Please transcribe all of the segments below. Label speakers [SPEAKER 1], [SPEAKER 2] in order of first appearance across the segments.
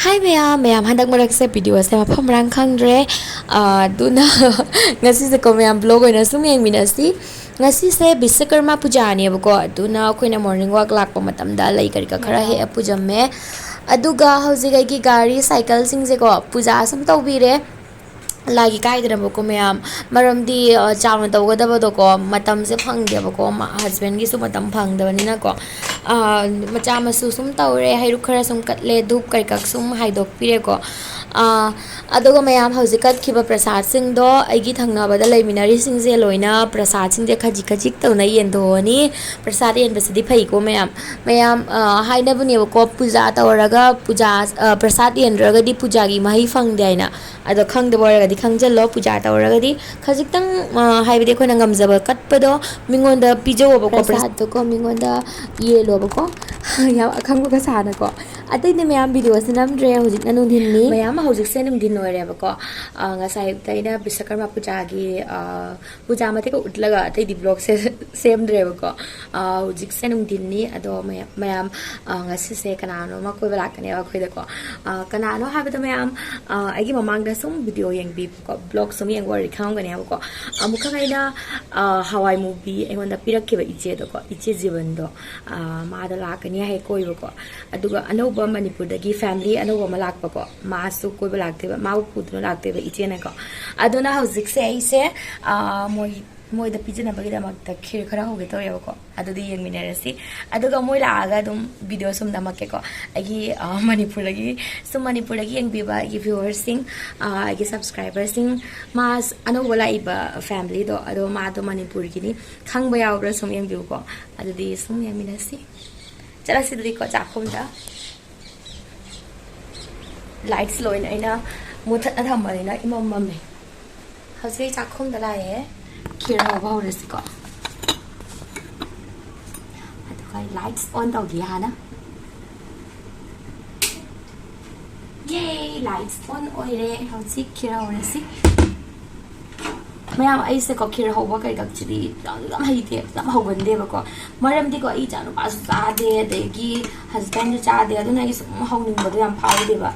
[SPEAKER 1] Hi ma'am, ma'am handak marakse video se mafam rang khangdre duna ngasi se ko ma'am vlog oina sum yeng minasi ngasi se Biswakarma puja ni bako duna khoina morning walk lakpa matamda lai kari ka khara he puja me aduga hauji gai ki gari cycle sing se ko puja sum tawbire लागी कायदरबको ma'am मरमदी चावना तौगदबदको मतम से फंगदेबको husband की मतम फंगदबनिनाको मचा मसु सुम तौरे हैरु खरा सुम कटले धूप करिकक सुम हाइदोकपिरेको अदुगा ma'am हौजिक कटखिबा प्रसाद सिंगदो आइगी थंगनाबदा लेमिनारी सिंगजे लोइना प्रसाद सिंगजे खजिक खजिक तौना येंदोनी प्रसाद येंबसदी phaco ma'am ma'am हाइनबनेबको पूजा तौरगा पूजा प्रसाद येंद्रगदी पूजागी मही फंगदे आइना अदो खंगदबरगदी खंगजलो पूजा तौरगदी खजिकतंग हाइबदे खोना ngamjaba katpado mingonda pijawabako प्रसाद तो को mingonda येलोबको या खंगबा साना को अतै ने मैम वीडियो से नमद्रे हजिक नुदिननी मैम हजिक से नुदिन ओइरेबको ngasai taina Biswakarma puja gi puja mate ko utlaga अतै di vlog se semdrebako hजिक से नुदिननी अदो ma'am ngasi se kanano ma koi balakane ba khoi dako kanano habada ma'am आइगी ममांग दा सुम वीडियो यंगबी को ब्लॉग सुम यंग वरी खांगने को अमुखैना हवाई मूवी एगोंदा पिरक्किबा इचे दको इचे जीवन दो मादा लाकनी है कोइबको अदुगा अनौबा मणिपुरदगी फैमिली अनौबा मलाकपको मासु कोइबा लाक्तेबा माउ पुदनो लाक्तेबा इचे नको अदुना हौजिक से ऐसे मोइदा पिजनबगीदमक्ता खीर खरा होगे तौरेबको अदुदी यंगमिनरसी अदुगा मोइ लागा दुम वीडियो सुम नमकेको आइगी मणिपुरदगी यंगबिबा आइगी व्यूअर्स सिंग आइगी सब्सक्राइबर्स सिंग मास अनौबा लाइबा फैमिली दो अदो मादो मणिपुरगिनी खंगबा यावब्रा सुम यंगबिउको अदुदी सुम यंगमिनरसी चलासिदुदी को चाखुमदा लाइट्स लोइन आइना मुथत थमबनिना इमम मम्मे हजे चाखुमदा लाए खीर हौबा हौरसिको अदुगा लाइट्स ऑन तौगी हाना ये लाइट्स ऑन ओइरे हौजि खीर हौरसि मैम ऐसे को खीर हौबा कई गक्चिदी दम हाइते दम हौगंदेबको मरमदि को ई जानु पास चादे देगी हस्बैंड चादे अदुना ई सुम हौनिंगबदो याम फाउदेबा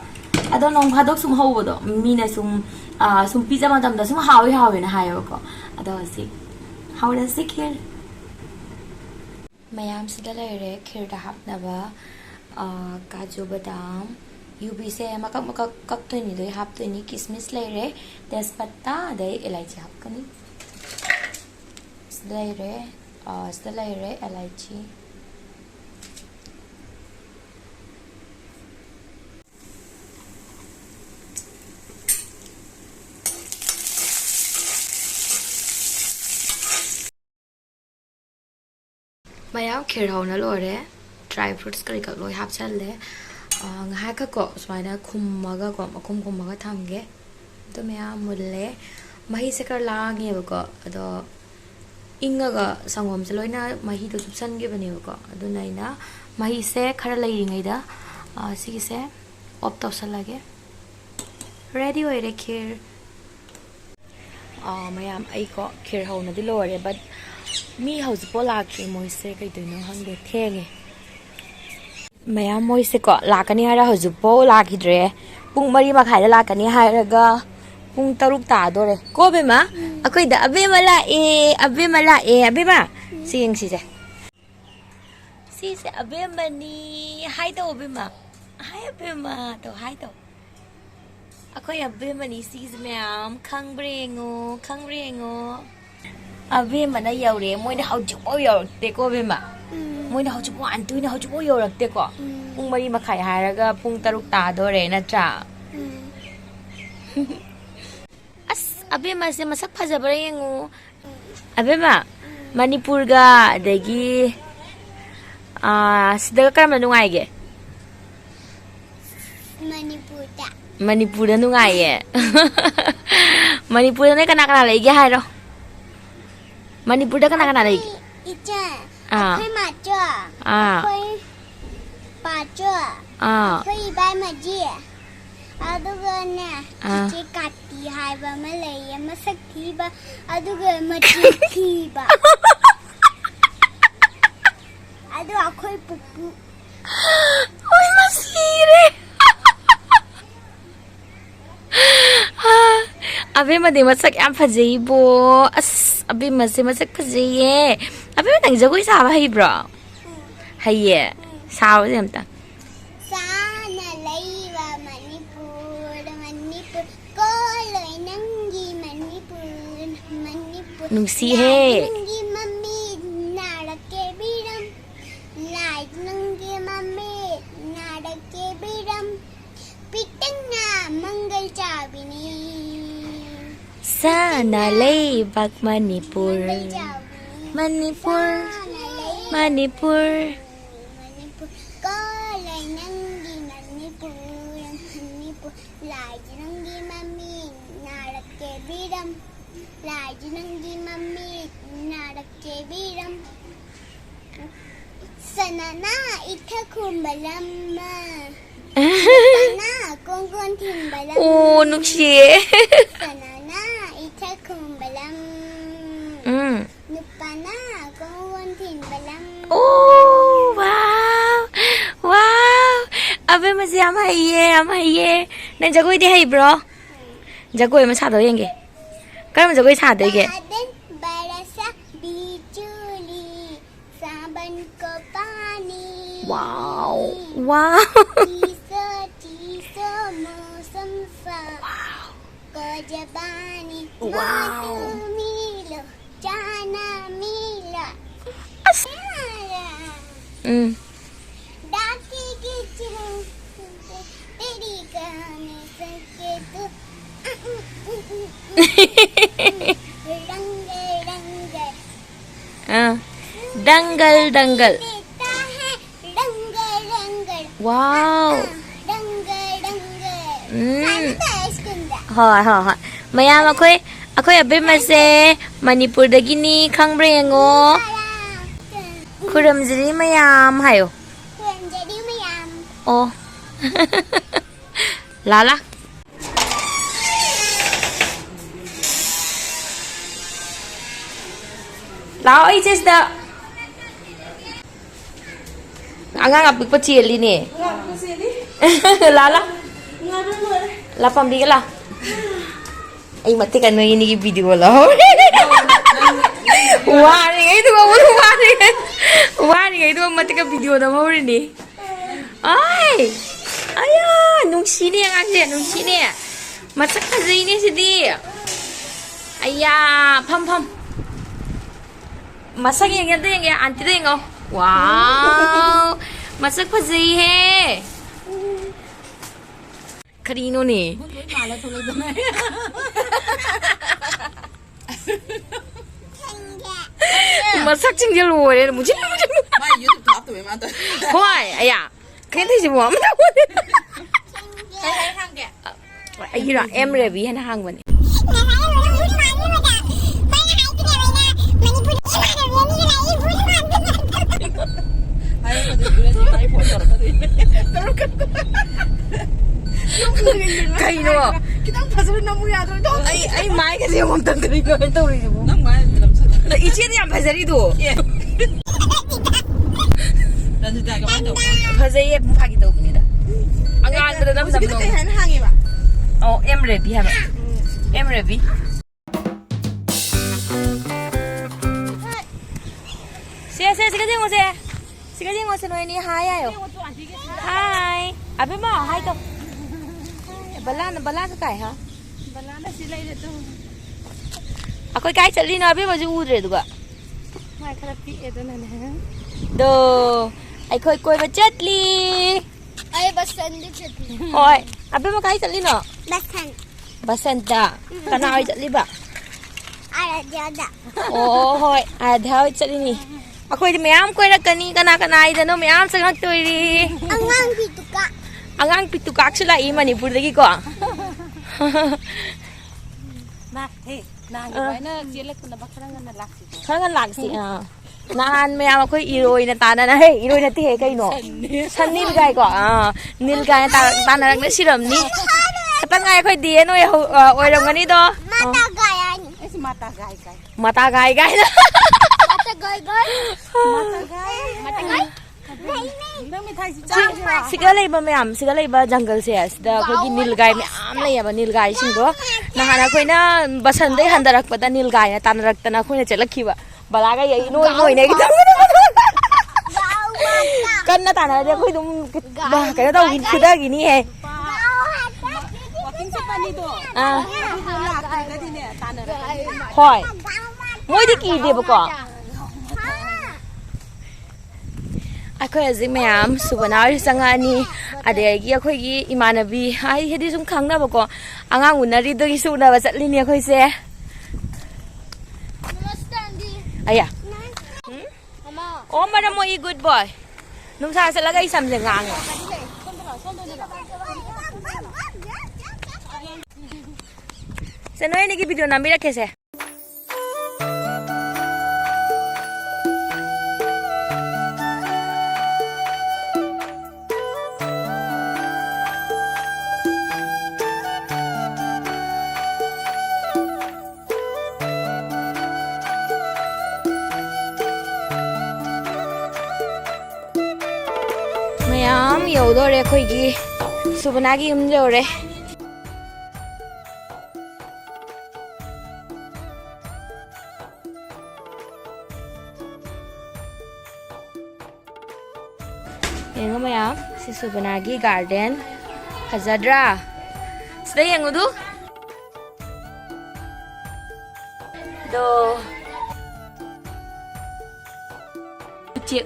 [SPEAKER 1] अदो नोंग फादोक सुम हौबदो मीना सुम पिज्जा मतमदा सुम हावे ना हायोको अदो हसि हाउरसि खीर मैम सिदा लेरे खीर दा हापनाबा काजू बादाम यूबी से मकक कक्तोनी दो हापतोनी किसमिस लेरे तेजपत्ता दे इलायची हापकनी सिदा लेरे इलायची मैम खीर हौना लोरे ड्राई फ्रूट्स करी का लोय हापचल्ले ngahaka ko sumaina khummaga ko makhum khummaga thamge to ma'am mulle mahi se kar langi bako ado ingaga sangom se loina mahi to subsan ge bane bako ado naina mahi se khara lai ringai da sigi se op tawsal lage ready oire khir ma'am ai ko khir hauna di lore but mi hauji pola ki moise kai doino hangde thenge ma'am मोइसे को लाकनी हारा हजुपो लाखिद्रे पुंग मरी मखाइदा लाकनी हारगा पुंग तरुक तादोरे को बेमा अखोइदा अबेमा सिंग सिसे अबेमनी हाय तो अबेमा तो अखोइ अबेमनी सिस ma'am खंग्रेंगो अबेमना you're Moina हजुपो यौरते को बेमा Moina हजुपो अंतुइना हजुपो यौरते को पुंग मरी मखाइ हारगा पुंग तरुक तादोरे नत्रा अस अबेमा से मसक फजबरा येंगु अबेमा मणिपुरगा अदगी सिदा करम नुंगाइगे मणिपुरदा नुंगाइए मणिपुरदा ने कना लेगे हाइरो मणिपुरदा कना लेगे अखोइ माचो अखोइ पाचो अखोइ बाय मजी अदुगा ने चिचे काटी हाइबा मलैया मसक थीबा अदुगा मची थीबा अदु अखोइ पुप्पू ओइ मसीरे अबे मदे मसक याम फजेइबो अस अबे मसे मसक फजेइये अबे नंग जगोई साबा हइब्रो हइये साव जे हमता
[SPEAKER 2] साना लैवा मणिपुर मणिपुर को लोय नंगी मणिपुर मणिपुर
[SPEAKER 1] नुसी है
[SPEAKER 2] नंगी मम्मी नाड़क के बीरम लाइट नंगी मम्मी नाड़क के बीरम पिटंगा मंगल चाबिनी
[SPEAKER 1] साना लेबक मणिपुर मणिपुर मणिपुर
[SPEAKER 2] मणिपुर को लोय नंगी मणिपुर मणिपुर लाइट नंगी मम्मी नाड़क के बीरम लाइट नंगी मम्मी नाड़क के बीरम सनाना इथा कुंबलम्मा सनाना कोंकोन थिंबलम
[SPEAKER 1] ओ नुक्सिये
[SPEAKER 2] सनाना इथा कुंबलम नुपाना कोंकोन थिंबलम
[SPEAKER 1] ओ वाव वाव अबे मसे याम हइये नंग जगोई दे हइब्रो जगोई म सादो येंगे करम जगोई सादोगे
[SPEAKER 2] बादल बरसा बिजुली सावन को पानी
[SPEAKER 1] वाव वाव
[SPEAKER 2] टीसो टीसो मौसम सा को जबानी
[SPEAKER 1] वाव
[SPEAKER 2] मिलो जाना मिलो डाकी की चिरू तेरी कहानी सके तू रंग रंग
[SPEAKER 1] दंगल दंगल
[SPEAKER 2] देता है रंग रंग
[SPEAKER 1] वाव
[SPEAKER 2] रंग रंग
[SPEAKER 1] ꯍꯣꯏ ꯍꯣꯏ ꯍꯣꯏ ꯃꯌꯥꯝ ꯑꯩꯈꯣꯏ ꯑꯕꯦꯝꯃꯁꯦ ꯃꯅꯤꯄꯨꯔꯗꯒꯤꯅꯤ ꯈꯪꯕ꯭ꯔꯥ ꯌꯦꯡꯉꯣ ꯈꯨꯔꯨꯝꯖꯔꯤ ꯃꯌꯥꯝ ꯍꯥꯏꯌꯣ
[SPEAKER 2] ꯈꯨꯔꯨꯝꯖꯔꯤ ꯃꯌꯥꯝ
[SPEAKER 1] ꯑꯣ ꯂꯥꯂꯥ ꯂꯥꯛꯑꯣ ꯑꯩ ꯆꯦꯁꯤꯗ ꯑꯉꯥꯡ ꯑꯄꯤꯛꯄ ꯆꯦꯜꯂꯤꯅꯦ ꯂꯥꯂꯥ ला पम्बीगा ला आई मत्ते का नई नी की वीडियो ला वारी गई तो वारी गई तो मत्ते का वीडियो दा मोरी नी आई आया नुंसीने आंगे नुंसीने मत्सक फजईने सिदी आया फम मसक येंगे आंटी देंगो वाव मत्सक फजई है करीनो ने मसक चिंगे लोरे मुझे
[SPEAKER 3] 마 유튜브 다 또 왜 만들?
[SPEAKER 1] होय 아야 그냥 되지 뭐 아무도
[SPEAKER 3] 한개
[SPEAKER 1] 아이라 엠레비 하나 한 거네 그리노
[SPEAKER 3] 그냥 봐서 너무 야들 또.
[SPEAKER 1] 아이 마이가 지금 엄청 그리노 떠오르지 뭐
[SPEAKER 3] 난 많이 부담스러워.
[SPEAKER 1] 나 이치에도 안 파자리도
[SPEAKER 3] 예. 나는 내가 만져.
[SPEAKER 1] 파자리에 분파기 떠옵니다 안가안들어 남자
[SPEAKER 3] 그때 한 항이 봐.
[SPEAKER 1] 엠레비 하면 엠레비 세 시가진 오세 너희니 하야요 하이 아베 뭐 하이 또 balana cái hả
[SPEAKER 3] balana xí lấy được đâu.
[SPEAKER 1] Ako'y kahit sa lino abe mo udre duga
[SPEAKER 3] Mai khara pi edo na na.
[SPEAKER 1] do ai khoi koi ba chatli
[SPEAKER 2] ay basan di chutli
[SPEAKER 1] oi abe mo kahit sa lino
[SPEAKER 2] basan
[SPEAKER 1] basanta kana ai chatli ba
[SPEAKER 2] ara jada
[SPEAKER 1] oh hoi adhaw chatli ni ako'y mayam koi ra kani kana ai dano mayam sa ngak toiri
[SPEAKER 2] angang bituka
[SPEAKER 1] angang pitukak sila i Manipur dagi ko
[SPEAKER 3] Na he na ni bai na jelek na bakra na laksi.
[SPEAKER 1] khá lạc xị à naan mẹ mà khơi iroi na ta na hey iroi na ti he kai no sanni bi kai ko nil kai ta na na siram ni ta ngai khơi die no oi ram ngani do
[SPEAKER 2] mata gaya ni
[SPEAKER 3] Es mata gai gai.
[SPEAKER 1] mata gai gai na
[SPEAKER 2] mata goy goy
[SPEAKER 3] Mata gai.
[SPEAKER 2] mata goy
[SPEAKER 3] Nang mi
[SPEAKER 1] सिगा लेबा ma'am सिगा लेबा जंगल से सिदा अखोगी नीलगाय ma'am लेबा नीलगाय सिंगो नहाना अखोइना बसंदै हंदरकपदा नीलगाय तानरक्तना अखोइना चलखिबा बलागा यई नोय नोय ने कन्ना ताना दे अखोइ दुम कने तौगी खुदागिनी हे
[SPEAKER 3] वाकिंग चपनीदो
[SPEAKER 1] लाखदिने तानरा होय मोइदि किदेबको अखोई हजिक मैम सुबनारी संगानी अदेगी अखोई इमानबी आई हेदी सुम खांगनाबको आंगांग उनरी दोगी सुनाबा चटलिनी अखोइसे
[SPEAKER 2] नमस्ते आंटी
[SPEAKER 1] आया
[SPEAKER 2] मम्मा
[SPEAKER 1] ओ मरा मोई गुड बॉय नुमसा चलगा इ समजे ngang से नोय ने की वीडियो नामी रखे से ma'am यौदोरे अखोइगी सुबनागी yum you're yengo ma'am से सुबनागी गार्डन फजद्रा सिदा yengudu दो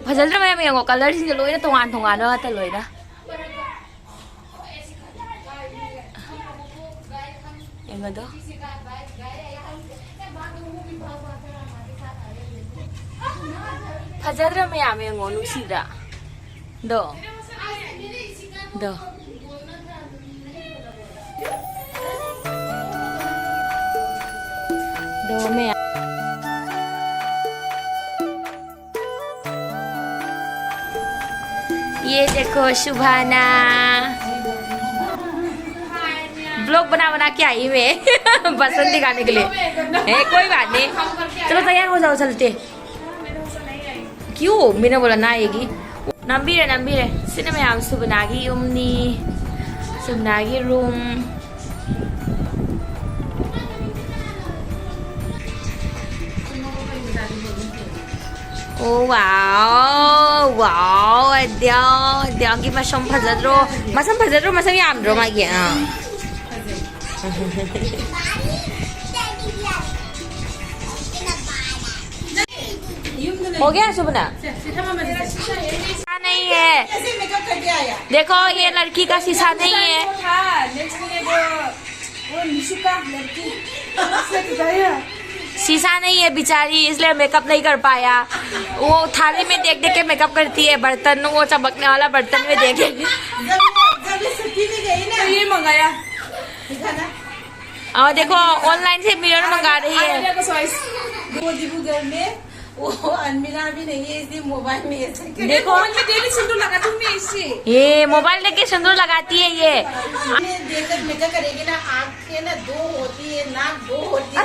[SPEAKER 1] फजद्रा ma'am yengo color sin loina tongan tongan na ta loina yengo do फजद्रा ma'am yengo nusida do do do ma'am ये देखो शुभाना ब्लॉग बना बना के आई मैं बसंत दिखाने के लिए कोई बात नहीं चलो तैयार हो जाओ चलते क्यों मैंने बोला ना आएगी नंबीरे सिने मैम सुबनागी युमनी सुबनागी room Oh wow, wow, Adiyagi masam phajadro masam yamdro magi हो गया सुबना नहीं है देखो ये लड़की का शीशा नहीं है शीशा नहीं है बेचारी इसलिए मेकअप नहीं कर पाया वो थाली में देख देख के मेकअप करती है बर्तन वो चमकने वाला बर्तन में देख
[SPEAKER 3] ये मंगाया
[SPEAKER 1] और देखो ऑनलाइन से मिरर मंगा रही है
[SPEAKER 3] वो अलमीरा भी नहीं है इसलिए मोबाइल में ऐसे
[SPEAKER 1] देखो
[SPEAKER 3] डेली सिंदूर लगाती हूँ मैं इससे
[SPEAKER 1] ये मोबाइल लेके सिंदूर लगाती है ये
[SPEAKER 3] देखकर मेकअप करेगी ना आँखें ना दो होती है नाक दो होती है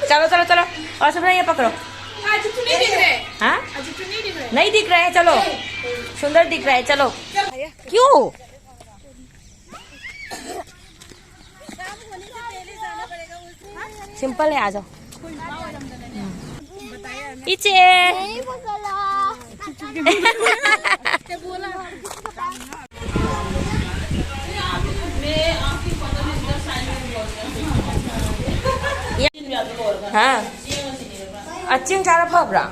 [SPEAKER 1] चलो चलो चलो और सब ये पकड़ो
[SPEAKER 3] आज तो नहीं दिख रहे
[SPEAKER 1] हाँ
[SPEAKER 3] आज तो नहीं दिख रहे
[SPEAKER 1] नहीं दिख रहा है चलो सुंदर दिख रहा है चलो क्यों सिंपल है आ जाओ इचे
[SPEAKER 2] नहीं पकड़ा
[SPEAKER 1] हाँ अच्छी चारा फबरा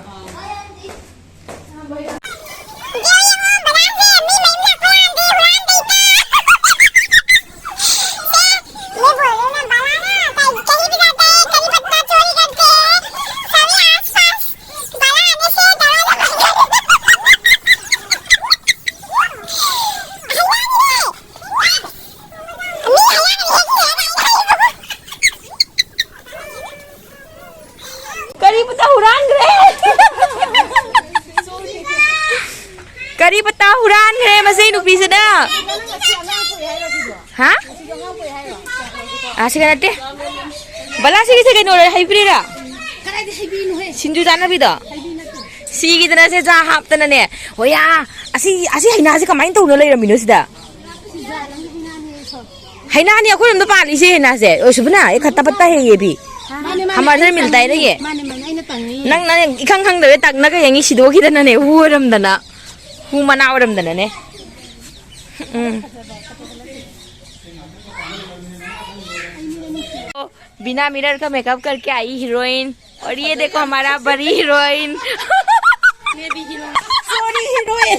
[SPEAKER 1] करी पत्ता हुरान है मसे नुपी से ना हाँ आसिक नटे बला से किसे कहीं नोरे हाइब्रिडा सिंजू जाना भी दा ꯁꯤꯒꯤ ꯗꯅ ꯁꯦ ꯖꯥ ꯍꯥꯞꯇꯅꯅꯦ ꯍꯣꯌꯥ ꯑꯁꯤ ꯍꯩꯅꯥꯁꯦ ꯀꯃꯥꯏꯅ ꯇꯧꯅ ꯂꯩꯔꯝꯃꯤꯅꯣ ꯁꯤꯗ ꯍꯩꯅꯥꯅꯤ ꯑꯩꯈꯣꯏꯔꯣꯝꯗ ꯄꯥꯜꯂꯤꯁꯦ ꯍꯩꯅꯥꯁꯦ ꯑꯣ ꯁꯨꯕꯅ ꯑꯩ ꯈꯠꯇ ꯄꯠꯇ ꯍꯦꯌꯦ ꯕꯤ हमारे मिलता है ये नंग ना इखंग खंग दे तक ना कहेंगी सिदो की दना ने हुरम दना हु मना औरम दना ने बिना मिरर का मेकअप करके आई हीरोइन और ये देखो हमारा बड़ी हीरोइन ये भी हीरोइन सॉरी हीरोइन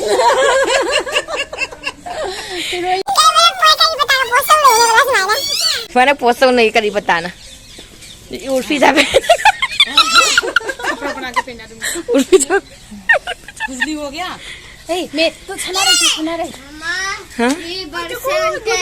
[SPEAKER 1] मैंने पोस्ट नहीं करी बताना उर्फी जाबे
[SPEAKER 3] कपड़ा बना के पहना दूंगी
[SPEAKER 1] उर्फी जाबे
[SPEAKER 3] बिजली हो गया
[SPEAKER 2] मैं तो छना रही
[SPEAKER 1] हाँ
[SPEAKER 2] ये बरसात के